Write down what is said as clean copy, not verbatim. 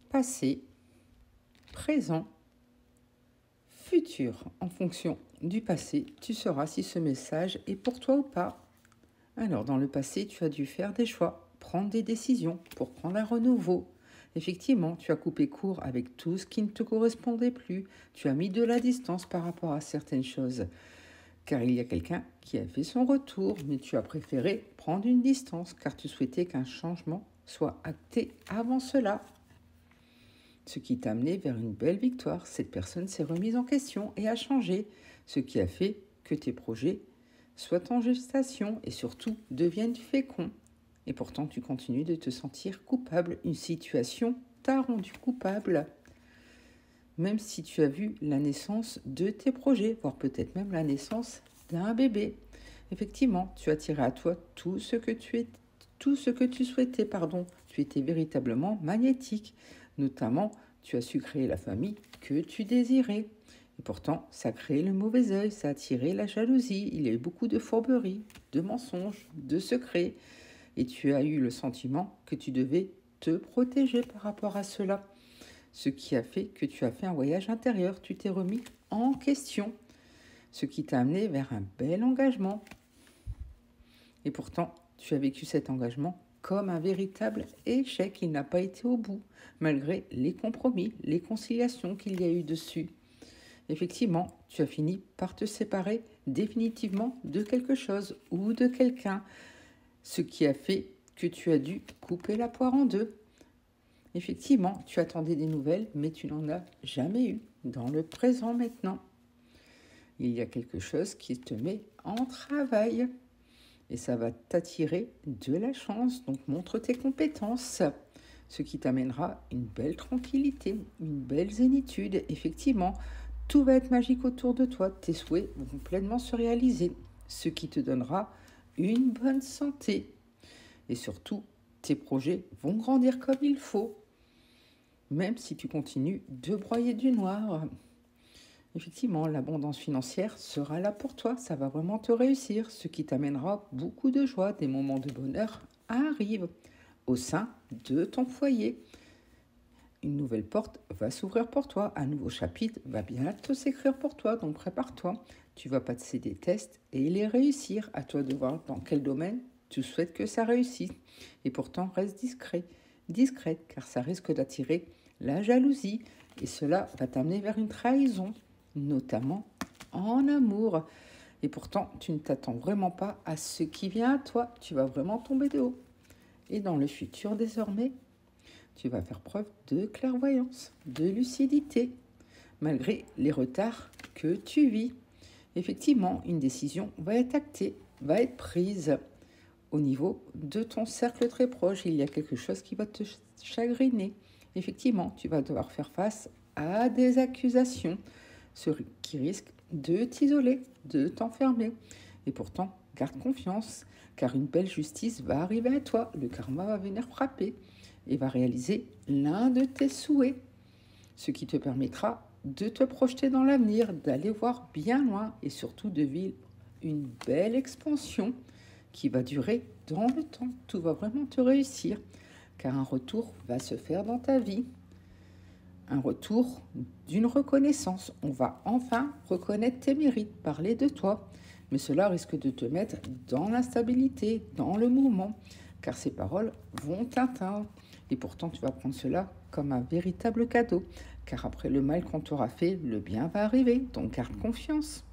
passé, présent, futur. En fonction du passé, tu sauras si ce message est pour toi ou pas. Alors, dans le passé, tu as dû faire des choix, prendre des décisions pour prendre un renouveau. Effectivement, tu as coupé court avec tout ce qui ne te correspondait plus. Tu as mis de la distance par rapport à certaines choses. Car il y a quelqu'un qui a fait son retour, mais tu as préféré prendre une distance car tu souhaitais qu'un changement soit acté avant cela. Ce qui t'a amené vers une belle victoire. Cette personne s'est remise en question et a changé, ce qui a fait que tes projets soient en gestation et surtout deviennent féconds. Et pourtant, tu continues de te sentir coupable. Une situation t'a rendu coupable. Même si tu as vu la naissance de tes projets, voire peut-être même la naissance d'un bébé. Effectivement, tu as tiré à toi tout ce que tu souhaitais. Tu étais véritablement magnétique. Notamment, tu as su créer la famille que tu désirais. Et pourtant, ça a créé le mauvais œil, ça a attiré la jalousie. Il y a eu beaucoup de fourberies, de mensonges, de secrets. Et tu as eu le sentiment que tu devais te protéger par rapport à cela. Ce qui a fait que tu as fait un voyage intérieur, tu t'es remis en question, ce qui t'a amené vers un bel engagement. Et pourtant, tu as vécu cet engagement comme un véritable échec. Il n'a pas été au bout, malgré les compromis, les conciliations qu'il y a eu dessus. Effectivement, tu as fini par te séparer définitivement de quelque chose ou de quelqu'un, ce qui a fait que tu as dû couper la poire en deux. Effectivement, tu attendais des nouvelles, mais tu n'en as jamais eu dans le présent maintenant. Il y a quelque chose qui te met en travail et ça va t'attirer de la chance. Donc montre tes compétences, ce qui t'amènera une belle tranquillité, une belle zénitude. Effectivement, tout va être magique autour de toi. Tes souhaits vont pleinement se réaliser, ce qui te donnera une bonne santé. Et surtout, tes projets vont grandir comme il faut. Même si tu continues de broyer du noir. Effectivement, l'abondance financière sera là pour toi, ça va vraiment te réussir, ce qui t'amènera beaucoup de joie, des moments de bonheur arrivent au sein de ton foyer. Une nouvelle porte va s'ouvrir pour toi, un nouveau chapitre va bientôt s'écrire pour toi, donc prépare-toi. Tu vas passer des tests et les réussir, à toi de voir dans quel domaine tu souhaites que ça réussisse. Et pourtant, reste discrète, car ça risque d'attirer la jalousie et cela va t'amener vers une trahison, notamment en amour. Et pourtant, tu ne t'attends vraiment pas à ce qui vient à toi. Tu vas vraiment tomber de haut. Et dans le futur, désormais, tu vas faire preuve de clairvoyance, de lucidité, malgré les retards que tu vis. Effectivement, une décision va être actée, va être prise. Au niveau de ton cercle très proche, il y a quelque chose qui va te chagriner. Effectivement, tu vas devoir faire face à des accusations, ce qui risque de t'isoler, de t'enfermer. Et pourtant, garde confiance, car une belle justice va arriver à toi. Le karma va venir frapper et va réaliser l'un de tes souhaits, ce qui te permettra de te projeter dans l'avenir, d'aller voir bien loin et surtout de vivre une belle expansion qui va durer dans le temps. Tout va vraiment te réussir, car un retour va se faire dans ta vie. Un retour d'une reconnaissance. On va enfin reconnaître tes mérites, parler de toi. Mais cela risque de te mettre dans l'instabilité, dans le mouvement, car ces paroles vont t'atteindre. Et pourtant, tu vas prendre cela comme un véritable cadeau, car après le mal qu'on t'aura fait, le bien va arriver. Donc garde confiance.